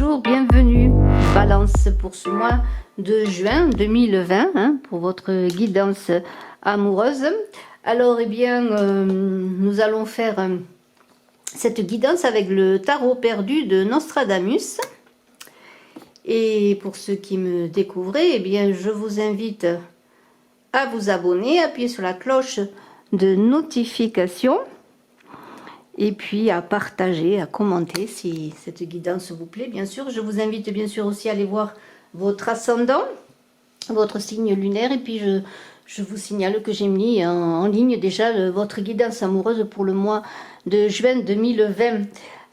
Bonjour, bienvenue Balance pour ce mois de juin 2020 pour votre guidance amoureuse. Alors eh bien nous allons faire cette guidance avec le tarot perdu de Nostradamus. Et pour ceux qui me découvrent, eh bien je vous invite à vous abonner, appuyer sur la cloche de notification et puis à partager, à commenter si cette guidance vous plaît. Bien sûr, je vous invite bien sûr aussi à aller voir votre ascendant, votre signe lunaire, et puis je vous signale que j'ai mis en ligne déjà votre guidance amoureuse pour le mois de juin 2020.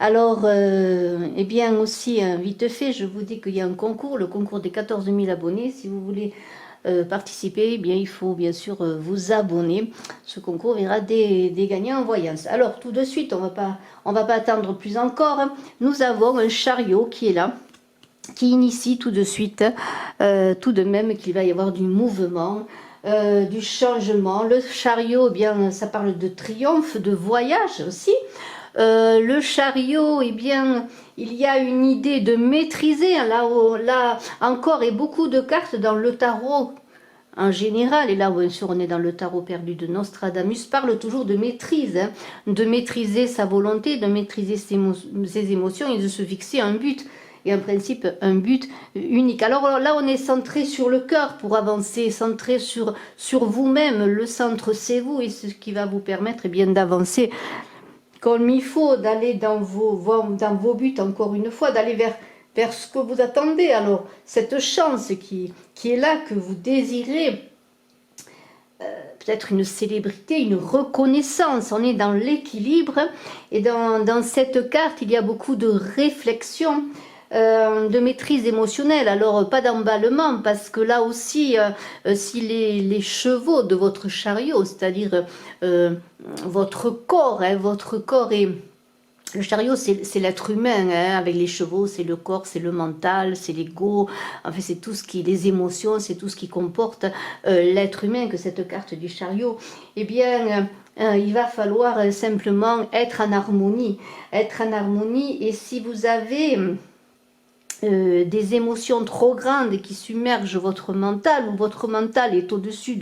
Alors, eh bien aussi, vite fait, je vous dis qu'il y a un concours, le concours des 14 000 abonnés. Si vous voulez participer, eh bien, il faut bien sûr vous abonner. Ce concours verra des gagnants en voyance. Alors, tout de suite, on va pas attendre plus encore. Nous avons un chariot qui est là, qui initie tout de suite, tout de même qu'il va y avoir du mouvement, du changement. Le chariot, eh bien, ça parle de triomphe, de voyage aussi. Le chariot, eh bien, il y a une idée de maîtriser, là encore, et beaucoup de cartes dans le tarot en général, et là bien sûr on est dans le tarot perdu de Nostradamus, parle toujours de maîtrise, de maîtriser sa volonté, de maîtriser ses émotions et de se fixer un but. Et en principe un but unique. Alors là on est centré sur le cœur pour avancer, centré sur vous-même. Le centre c'est vous, et ce qui va vous permettre bien d'avancer comme il faut, d'aller dans vos buts, encore une fois, d'aller vers ce que vous attendez. Alors, cette chance qui est là, que vous désirez, peut-être une célébrité, une reconnaissance, on est dans l'équilibre, et dans cette carte, il y a beaucoup de réflexion, de maîtrise émotionnelle. Alors pas d'emballement, parce que là aussi si les chevaux de votre chariot, c'est-à-dire votre corps est... Le chariot, c'est l'être humain, avec les chevaux, c'est le corps, c'est le mental, c'est l'ego, enfin c'est tout ce qui, les émotions, c'est tout ce qui comporte l'être humain, que cette carte du chariot, eh bien, il va falloir simplement être en harmonie, et si vous avez des émotions trop grandes qui submergent votre mental, ou votre mental est au-dessus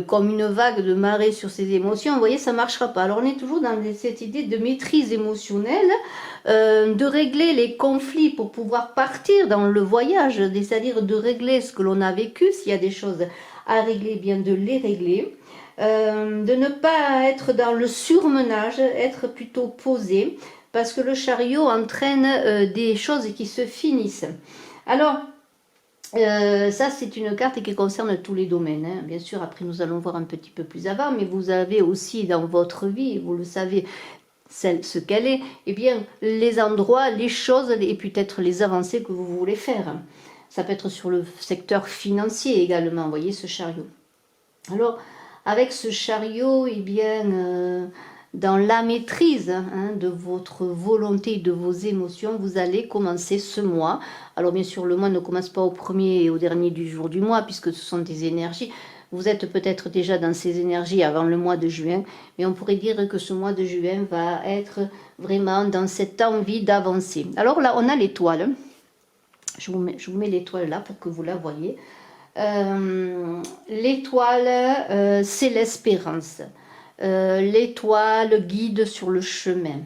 comme une vague de marée sur ces émotions, vous voyez, ça ne marchera pas. Alors on est toujours dans cette idée de maîtrise émotionnelle, de régler les conflits pour pouvoir partir dans le voyage, c'est-à-dire de régler ce que l'on a vécu. S'il y a des choses à régler, bien de les régler, de ne pas être dans le surmenage, être plutôt posé, parce que le chariot entraîne des choses qui se finissent. Alors, ça c'est une carte qui concerne tous les domaines, bien sûr. Après nous allons voir un petit peu plus avant, mais vous avez aussi dans votre vie, vous le savez, ce qu'elle est, eh bien les endroits, les choses, et peut-être les avancées que vous voulez faire. Ça peut être sur le secteur financier également, vous voyez, ce chariot. Alors, avec ce chariot, eh bien... dans la maîtrise de votre volonté, de vos émotions, vous allez commencer ce mois. Alors bien sûr, le mois ne commence pas au premier et au dernier du jour du mois, puisque ce sont des énergies. Vous êtes peut-être déjà dans ces énergies avant le mois de juin, mais on pourrait dire que ce mois de juin va être vraiment dans cette envie d'avancer. Alors là, on a l'étoile. Je vous mets l'étoile là pour que vous la voyez. L'étoile, c'est l'espérance. L'étoile guide sur le chemin.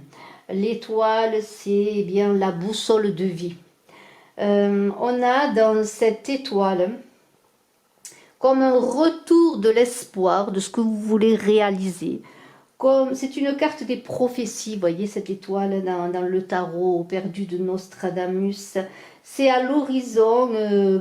L'étoile, c'est bien la boussole de vie. On a dans cette étoile comme un retour de l'espoir, de ce que vous voulez réaliser. C'est une carte des prophéties, vous voyez cette étoile dans le tarot perdu de Nostradamus. C'est à l'horizon,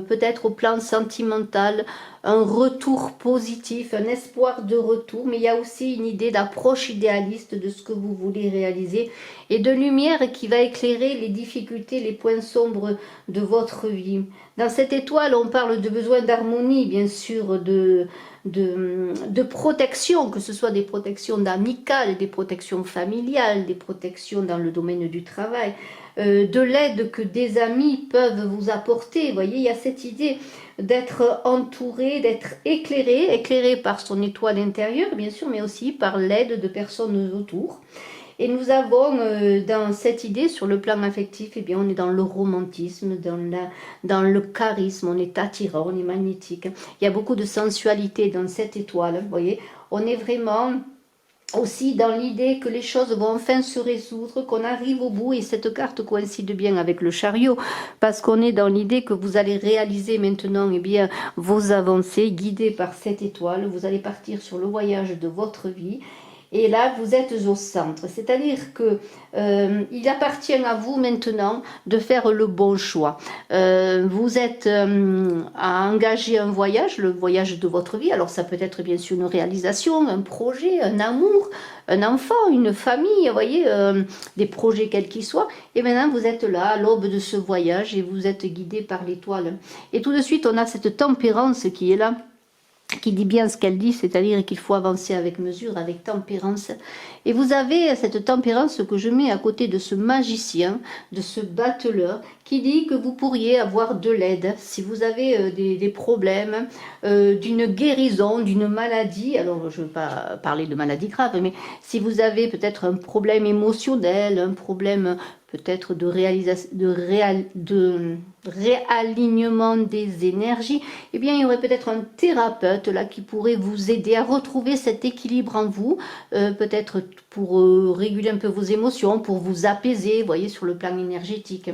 peut-être au plan sentimental, un retour positif, un espoir de retour, mais il y a aussi une idée d'approche idéaliste de ce que vous voulez réaliser, et de lumière qui va éclairer les difficultés, les points sombres de votre vie. Dans cette étoile, on parle de besoin d'harmonie, bien sûr, de protection, que ce soit des protections amicales, des protections familiales, des protections dans le domaine du travail, de l'aide que des amis peuvent vous apporter. Vous voyez, il y a cette idée d'être entouré, d'être éclairé par son étoile intérieure, bien sûr, mais aussi par l'aide de personnes autour. Et nous avons dans cette idée, sur le plan affectif, eh bien, on est dans le romantisme, dans le charisme, on est attirant, on est magnétique. Il y a beaucoup de sensualité dans cette étoile, vous voyez. On est vraiment aussi dans l'idée que les choses vont enfin se résoudre, qu'on arrive au bout, et cette carte coïncide bien avec le chariot, parce qu'on est dans l'idée que vous allez réaliser maintenant eh bien, vos avancées, guidées par cette étoile, vous allez partir sur le voyage de votre vie, et là vous êtes au centre, c'est-à-dire que il appartient à vous maintenant de faire le bon choix. Vous êtes à engager un voyage, le voyage de votre vie. Alors ça peut être bien sûr une réalisation, un projet, un amour, un enfant, une famille, vous voyez, des projets quels qu'ils soient. Et maintenant vous êtes là à l'aube de ce voyage et vous êtes guidé par l'étoile. Et tout de suite on a cette tempérance qui est là, qui dit bien ce qu'elle dit, c'est-à-dire qu'il faut avancer avec mesure, avec tempérance. Et vous avez cette tempérance que je mets à côté de ce magicien, de ce battleur, qui dit que vous pourriez avoir de l'aide si vous avez des problèmes, d'une guérison, d'une maladie. Alors, je ne veux pas parler de maladie grave, mais si vous avez peut-être un problème émotionnel, un problème peut-être de réalignement des énergies, eh bien il y aurait peut-être un thérapeute là qui pourrait vous aider à retrouver cet équilibre en vous, peut-être pour réguler un peu vos émotions, pour vous apaiser, vous voyez, sur le plan énergétique.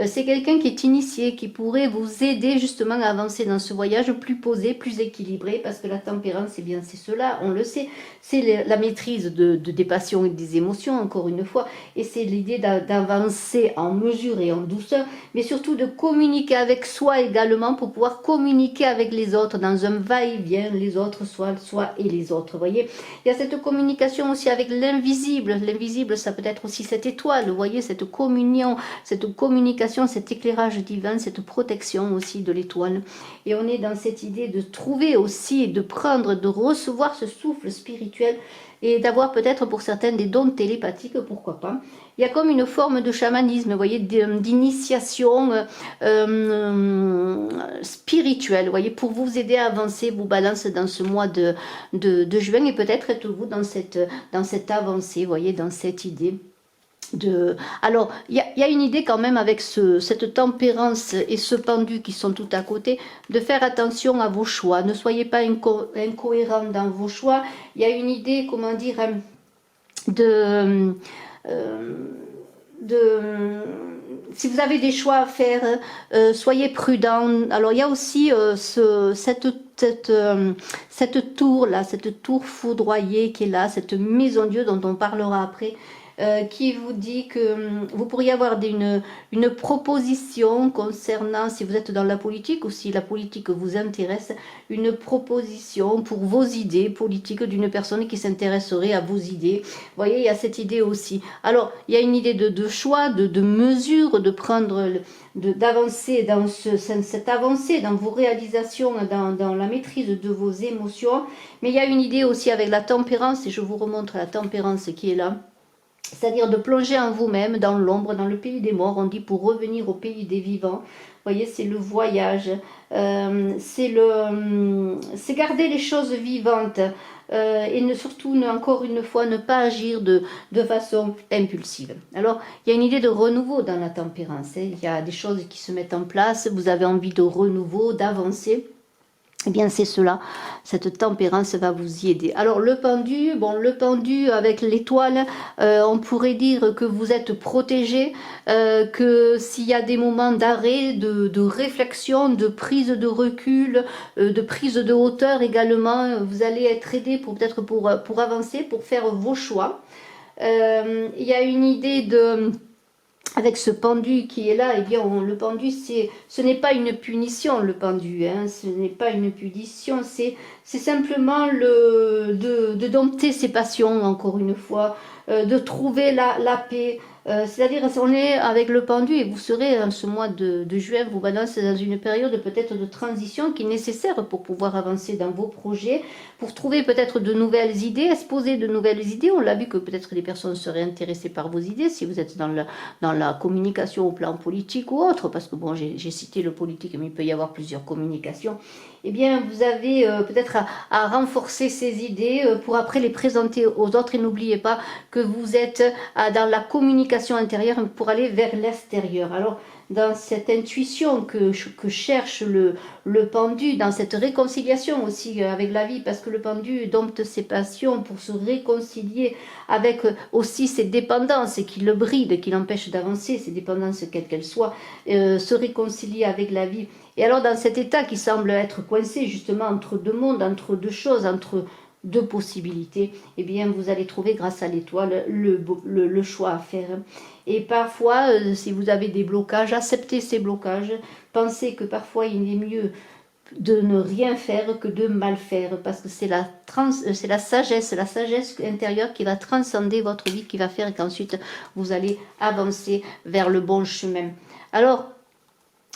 C'est quelqu'un qui est initié, qui pourrait vous aider justement à avancer dans ce voyage plus posé, plus équilibré, parce que la tempérance, eh bien c'est cela, on le sait, c'est la maîtrise des passions et des émotions, encore une fois, et c'est l'idée d'avancer en mesure et en douceur, mais surtout de communiquer avec soi également pour pouvoir communiquer avec les autres dans un va-et-vient, les autres, soi et les autres, vous voyez. Il y a cette communication aussi avec l'invisible. L'invisible, ça peut être aussi cette étoile, vous voyez, cette communion, cette communication, cet éclairage divin, cette protection aussi de l'étoile. Et on est dans cette idée de trouver aussi, de prendre, de recevoir ce souffle spirituel et d'avoir peut-être pour certaines des dons télépathiques, pourquoi pas. Il y a comme une forme de chamanisme, vous voyez, d'initiation spirituelle, vous voyez, pour vous aider à avancer, vous balance dans ce mois de juin, et peut-être êtes-vous dans cette avancée, vous voyez, dans cette idée. Alors, il y a une idée quand même avec cette tempérance et ce pendu qui sont tout à côté, de faire attention à vos choix. Ne soyez pas incohérents dans vos choix. Il y a une idée, comment dire, si vous avez des choix à faire, soyez prudents. Alors, il y a aussi cette tour là, cette tour foudroyée qui est là, cette maison Dieu dont on parlera après, qui vous dit que vous pourriez avoir une proposition concernant, si vous êtes dans la politique ou si la politique vous intéresse, une proposition pour vos idées politiques d'une personne qui s'intéresserait à vos idées. Vous voyez, il y a cette idée aussi. Alors, il y a une idée de choix, de mesure, de prendre, d'avancer dans cette avancée, dans vos réalisations, dans la maîtrise de vos émotions. Mais il y a une idée aussi avec la tempérance, et je vous remontre la tempérance qui est là. C'est-à-dire de plonger en vous-même, dans l'ombre, dans le pays des morts, on dit, pour revenir au pays des vivants. Vous voyez, c'est le voyage, c'est garder les choses vivantes, et surtout, encore une fois, ne pas agir de façon impulsive. Alors, il y a une idée de renouveau dans la tempérance, hein. Il y a des choses qui se mettent en place, vous avez envie de renouveau, d'avancer. Eh bien, c'est cela, cette tempérance va vous y aider. Alors, le pendu, bon, le pendu avec l'étoile, on pourrait dire que vous êtes protégé, que s'il y a des moments d'arrêt, de réflexion, de prise de recul, de prise de hauteur également, vous allez être aidé peut-être pour avancer, pour faire vos choix. Il y a une idée avec ce pendu qui est là, eh bien, le pendu, ce n'est pas une punition, le pendu, hein, ce n'est pas une punition, c'est simplement de dompter ses passions, encore une fois, de trouver la paix. C'est-à-dire, on est avec le pendu, et vous serez, en ce mois de juin, vous balancez dans une période peut-être de transition qui est nécessaire pour pouvoir avancer dans vos projets, pour trouver peut-être de nouvelles idées, exposer de nouvelles idées. On l'a vu que peut-être des personnes seraient intéressées par vos idées, si vous êtes dans la communication au plan politique ou autre, parce que bon, j'ai cité le politique, mais il peut y avoir plusieurs communications. eh bien vous avez peut-être à renforcer ces idées pour après les présenter aux autres. Et n'oubliez pas que vous êtes dans la communication intérieure pour aller vers l'extérieur. Alors dans cette intuition que cherche le pendu, dans cette réconciliation aussi avec la vie, parce que le pendu dompte ses passions pour se réconcilier avec aussi ses dépendances qui le brident, qui l'empêchent d'avancer, ses dépendances quelles qu'elles soient, se réconcilier avec la vie. Et alors dans cet état qui semble être coincé justement entre deux mondes, entre deux choses, entre deux possibilités, eh bien vous allez trouver grâce à l'étoile le choix à faire. Et parfois, si vous avez des blocages, acceptez ces blocages, pensez que parfois il est mieux de ne rien faire que de mal faire, parce que c'est la sagesse intérieure qui va transcender votre vie, qui va faire qu'ensuite vous allez avancer vers le bon chemin. Alors,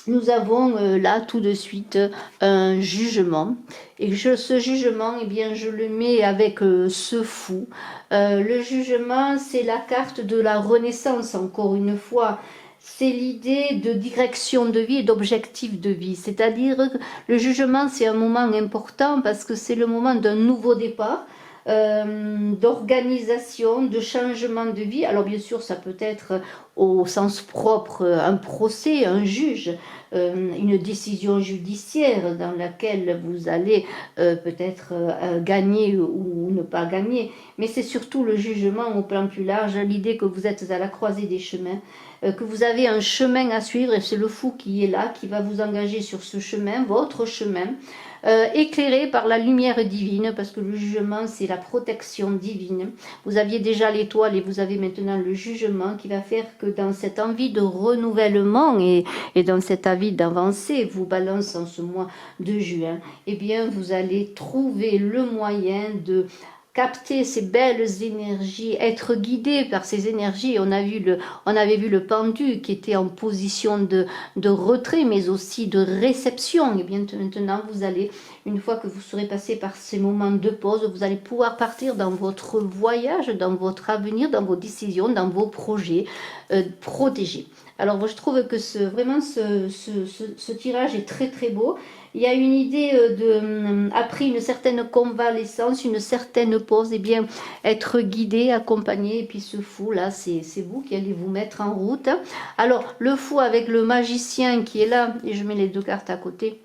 nous avons là tout de suite un jugement, et ce jugement, eh bien, je le mets avec ce fou. Le jugement, c'est la carte de la renaissance, encore une fois. C'est l'idée de direction de vie et d'objectif de vie. C'est-à-dire que le jugement, c'est un moment important parce que c'est le moment d'un nouveau départ, d'organisation, de changement de vie. Alors bien sûr, ça peut être au sens propre un procès, un juge, une décision judiciaire dans laquelle vous allez peut-être gagner ou ne pas gagner. Mais c'est surtout le jugement au plan plus large, l'idée que vous êtes à la croisée des chemins, que vous avez un chemin à suivre, et c'est le fou qui est là, qui va vous engager sur ce chemin, votre chemin, éclairé par la lumière divine, parce que le jugement, c'est la protection divine. Vous aviez déjà l'étoile et vous avez maintenant le jugement qui va faire que dans cette envie de renouvellement et dans cette envie d'avancer, vous balance en ce mois de juin, eh bien, vous allez trouver le moyen de capter ces belles énergies, être guidé par ces énergies. On avait vu le pendu qui était en position de retrait, mais aussi de réception. Et bien maintenant, vous allez, une fois que vous serez passé par ces moments de pause, vous allez pouvoir partir dans votre voyage, dans votre avenir, dans vos décisions, dans vos projets protégés. Alors, moi, je trouve que vraiment, ce tirage est très, très beau. Il y a une idée après une certaine convalescence, une certaine pause, eh bien, être guidé, accompagné, et puis ce fou, là, c'est vous qui allez vous mettre en route. Alors, le fou avec le magicien qui est là, et je mets les deux cartes à côté,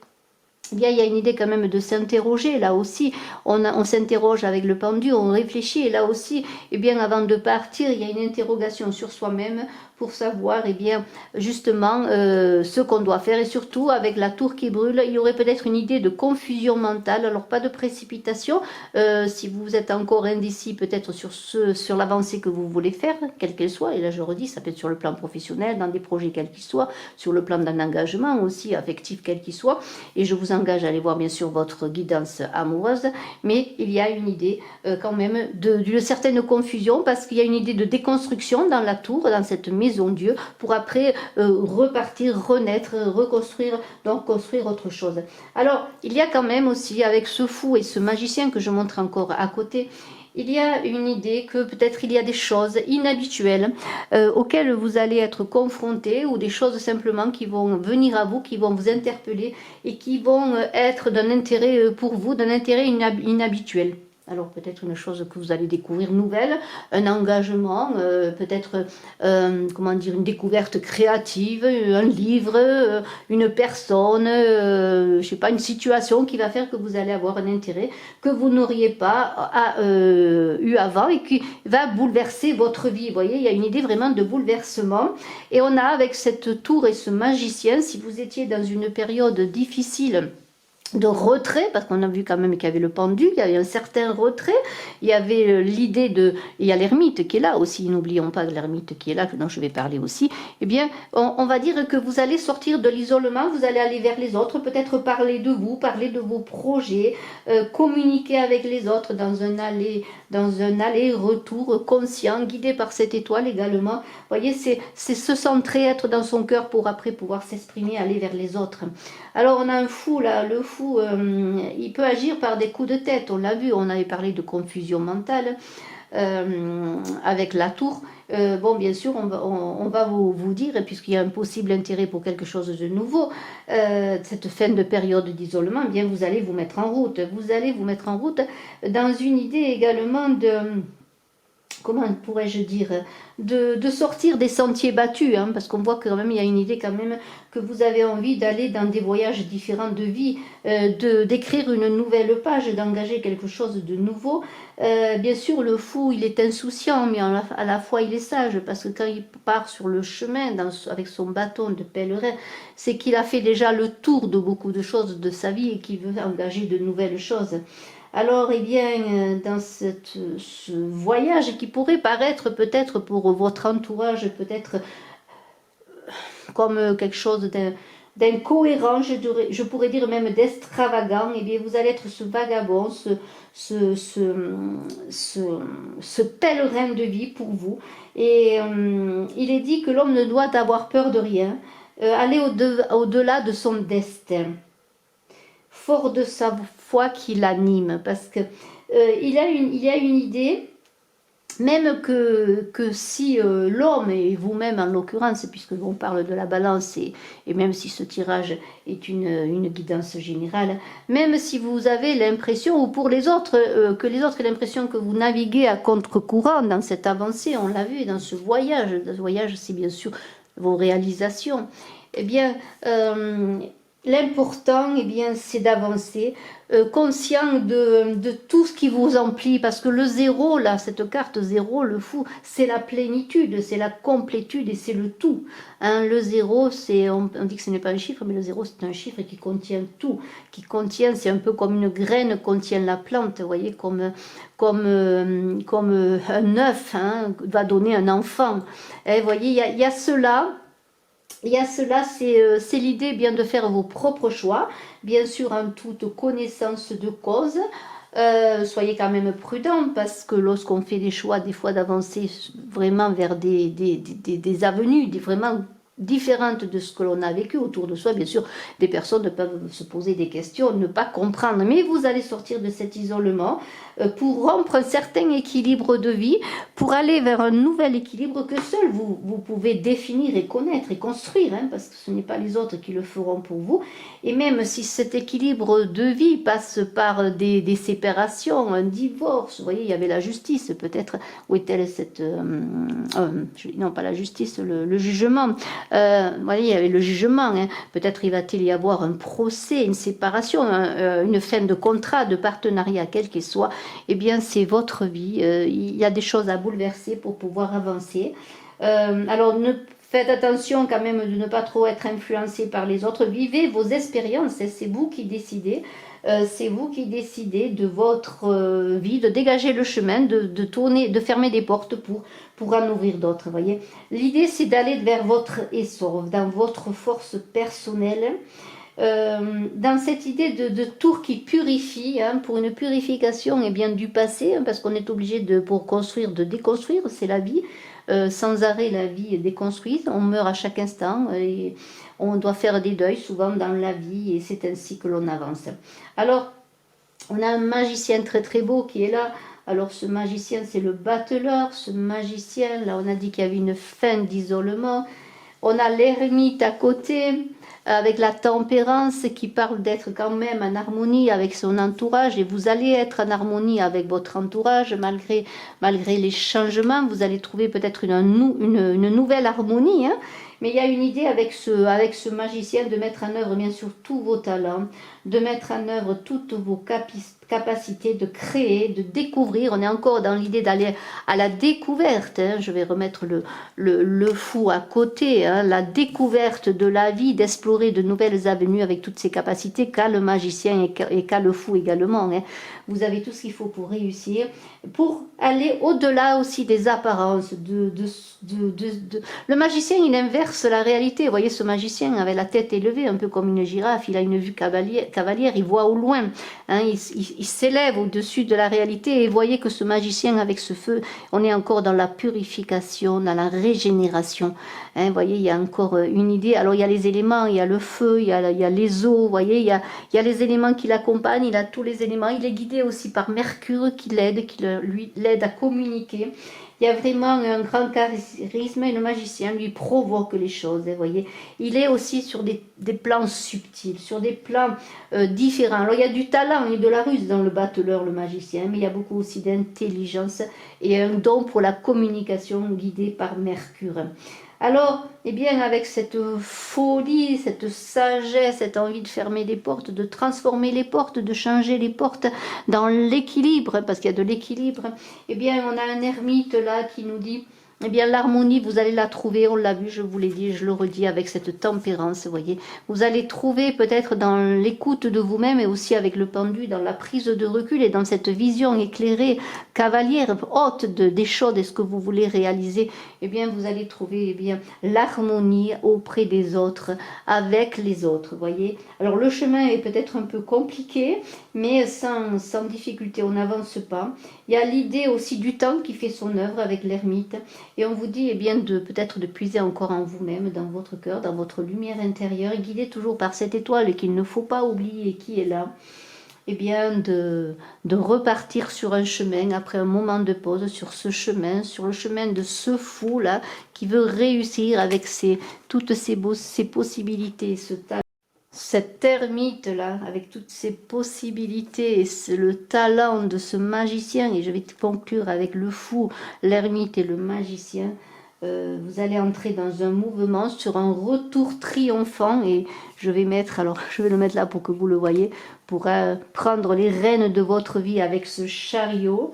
eh bien, il y a une idée quand même de s'interroger, là aussi, on s'interroge avec le pendu, on réfléchit, et là aussi, eh bien, avant de partir, il y a une interrogation sur soi-même, pour savoir eh bien, justement ce qu'on doit faire, et surtout avec la tour qui brûle, il y aurait peut-être une idée de confusion mentale, alors pas de précipitation, si vous êtes encore indécis peut-être sur l'avancée que vous voulez faire, quelle qu'elle soit, et là je redis, ça peut être sur le plan professionnel, dans des projets quels qu'ils soient, sur le plan d'un engagement aussi affectif quel qu'il soit, et je vous engage à aller voir bien sûr votre guidance amoureuse, mais il y a une idée quand même d'une certaine confusion, parce qu'il y a une idée de déconstruction dans la tour, dans cette maison Dieu, pour après repartir, renaître, reconstruire, donc construire autre chose. Alors, il y a quand même aussi, avec ce fou et ce magicien que je montre encore à côté, il y a une idée que peut-être il y a des choses inhabituelles auxquelles vous allez être confrontés, ou des choses simplement qui vont venir à vous, qui vont vous interpeller et qui vont être d'un intérêt pour vous, d'un intérêt inhabituel. Alors peut-être une chose que vous allez découvrir nouvelle, un engagement, peut-être comment dire, une découverte créative, un livre, une personne, je sais pas, une situation qui va faire que vous allez avoir un intérêt que vous n'auriez pas eu avant et qui va bouleverser votre vie. Vous voyez, il y a une idée vraiment de bouleversement. Et on a avec cette tour et ce magicien, si vous étiez dans une période difficile de retrait, parce qu'on a vu quand même qu'il y avait le pendu, il y avait un certain retrait, il y avait l'idée de... Il y a l'ermite qui est là aussi, n'oublions pas l'ermite qui est là, dont je vais parler aussi. Eh bien, on va dire que vous allez sortir de l'isolement, vous allez aller vers les autres, peut-être parler de vous, parler de vos projets, communiquer avec les autres dans un aller-retour conscient, guidé par cette étoile également. Vous voyez, c'est se centrer, être dans son cœur pour après pouvoir s'exprimer, aller vers les autres. Alors, on a un fou là, le fou, il peut agir par des coups de tête, on l'a vu, on avait parlé de confusion mentale avec la tour. Bon, bien sûr, on va vous dire, puisqu'il y a un possible intérêt pour quelque chose de nouveau, cette fin de période d'isolement, eh bien vous allez vous mettre en route. Vous allez vous mettre en route dans une idée également de, comment pourrais-je dire, de sortir des sentiers battus, hein, parce qu'on voit que quand même il y a une idée quand même que vous avez envie d'aller dans des voyages différents de vie, d'écrire une nouvelle page, d'engager quelque chose de nouveau. Bien sûr, le fou, il est insouciant, mais à la fois il est sage, parce que quand il part sur le chemin avec son bâton de pèlerin, c'est qu'il a fait déjà le tour de beaucoup de choses de sa vie et qu'il veut engager de nouvelles choses. Alors, eh bien, dans ce voyage qui pourrait paraître peut-être pour votre entourage, peut-être comme quelque chose d'incohérent, je pourrais dire même d'extravagant, eh bien, vous allez être ce vagabond, ce pèlerin de vie pour vous. Et il est dit que l'homme ne doit avoir peur de rien, aller au-delà de son destin, fort de sa foi qui l'anime, parce que il y a une idée, même que si l'homme, et vous-même en l'occurrence, puisque on parle de la balance, et même si ce tirage est une guidance générale, même si vous avez l'impression, ou pour les autres, que les autres aient l'impression que vous naviguez à contre-courant dans cette avancée, on l'a vu dans ce voyage, c'est bien sûr vos réalisations, eh bien, l'important, eh bien, c'est d'avancer, conscient de tout ce qui vous emplit, parce que le zéro, là, cette carte zéro, le fou, c'est la plénitude, c'est la complétude et c'est le tout. Hein, le zéro, on dit que ce n'est pas un chiffre, mais le zéro, c'est un chiffre qui contient tout, c'est un peu comme une graine contient la plante, vous voyez, comme un œuf, hein, va donner un enfant. Et vous voyez, il y a cela. C'est l'idée bien de faire vos propres choix, bien sûr en toute connaissance de cause. Soyez quand même prudent, parce que lorsqu'on fait des choix, des fois d'avancer vraiment vers des avenues, vraiment différentes de ce que l'on a vécu autour de soi, bien sûr, des personnes peuvent se poser des questions, ne pas comprendre, mais vous allez sortir de cet isolement pour rompre un certain équilibre de vie, pour aller vers un nouvel équilibre que seul vous pouvez définir et connaître et construire, hein, parce que ce n'est pas les autres qui le feront pour vous. Et même si cet équilibre de vie passe par des séparations, un divorce, vous voyez, il y avait la justice, peut-être, où est-elle cette... non, pas la justice, le jugement. Vous voyez, il y avait le jugement, hein. Peut-être il va-t-il y avoir un procès, une séparation, une fin de contrat, de partenariat, quel qu'il soit. Eh bien, c'est votre vie. Il y a des choses à bouleverser pour pouvoir avancer. Alors, faites attention quand même de ne pas trop être influencé par les autres. Vivez vos expériences, c'est vous qui décidez. C'est vous qui décidez de votre vie, de dégager le chemin, de tourner, de fermer des portes pour en ouvrir d'autres. Voyez, l'idée c'est d'aller vers votre essor, dans votre force personnelle. Dans cette idée de tour qui purifie, hein, pour une purification et bien du passé, hein, parce qu'on est obligé pour construire, de déconstruire, c'est la vie. Sans arrêt, la vie est déconstruite, on meurt à chaque instant et on doit faire des deuils souvent dans la vie, et c'est ainsi que l'on avance. Alors, on a un magicien très très beau qui est là. Alors ce magicien, c'est le battleur. Ce magicien, là on a dit qu'il y avait une fin d'isolement. On a l'ermite à côté, avec la tempérance, qui parle d'être quand même en harmonie avec son entourage, et vous allez être en harmonie avec votre entourage malgré les changements. Vous allez trouver peut-être une nouvelle harmonie, hein. Mais il y a une idée avec ce magicien de mettre en œuvre bien sûr tous vos talents, de mettre en œuvre toutes vos capacités de créer, de découvrir. On est encore dans l'idée d'aller à la découverte, hein. Je vais remettre le fou à côté, hein. La découverte de la vie, d'explorer de nouvelles avenues avec toutes ces capacités qu'a le magicien et qu'a le fou également, hein. Vous avez tout ce qu'il faut pour réussir, pour aller au-delà aussi des apparences. Le magicien, il inverse la réalité. Vous voyez, ce magicien avait la tête élevée, un peu comme une girafe, il a une vue cavalière, il voit au loin, hein, il s'élève au-dessus de la réalité. Et vous voyez que ce magicien, avec ce feu, on est encore dans la purification, dans la régénération, hein. Vous voyez, il y a encore une idée. Alors il y a les éléments, il y a le feu, il y a les eaux, vous voyez, il y a les éléments qui l'accompagnent, il a tous les éléments. Il est guidé aussi par Mercure qui l'aide à communiquer. il y a vraiment un grand charisme et le magicien lui provoque les choses, vous voyez. Il est aussi sur des plans subtils, sur des plans différents. Alors il y a du talent et de la ruse dans le battleur, le magicien, mais il y a beaucoup aussi d'intelligence et un don pour la communication guidée par Mercure. Alors, eh bien, avec cette folie, cette sagesse, cette envie de fermer les portes, de transformer les portes, de changer les portes dans l'équilibre, parce qu'il y a de l'équilibre, eh bien, on a un ermite là qui nous dit, eh bien, l'harmonie, vous allez la trouver, on l'a vu, je vous l'ai dit, je le redis, avec cette tempérance, vous voyez. Vous allez trouver peut-être dans l'écoute de vous-même et aussi avec le pendu, dans la prise de recul et dans cette vision éclairée, cavalière, haute des choses et ce que vous voulez réaliser, eh bien, vous allez trouver, eh bien, l'harmonie auprès des autres, avec les autres, vous voyez. Alors, le chemin est peut-être un peu compliqué, mais sans difficulté, on n'avance pas. Il y a l'idée aussi du temps qui fait son œuvre avec l'ermite. Et on vous dit eh bien peut-être de puiser encore en vous-même, dans votre cœur, dans votre lumière intérieure, guidé toujours par cette étoile qu'il ne faut pas oublier qui est là. Eh bien de repartir sur un chemin après un moment de pause, sur ce chemin, sur le chemin de ce fou là qui veut réussir avec toutes ces possibilités, cet ermite là, avec toutes ses possibilités et le talent de ce magicien, et je vais conclure avec le fou, l'ermite et le magicien, vous allez entrer dans un mouvement sur un retour triomphant, et je vais le mettre là pour que vous le voyez, pour prendre les rênes de votre vie avec ce chariot,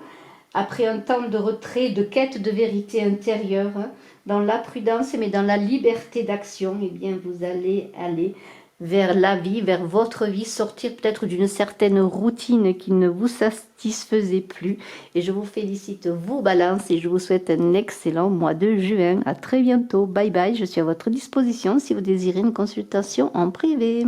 après un temps de retrait, de quête de vérité intérieure, hein, dans la prudence, mais dans la liberté d'action, et bien vous allez aller vers la vie, vers votre vie, sortir peut-être d'une certaine routine qui ne vous satisfaisait plus. Et je vous félicite, vous Balance, et je vous souhaite un excellent mois de juin. À très bientôt. Bye bye. Je suis à votre disposition si vous désirez une consultation en privé.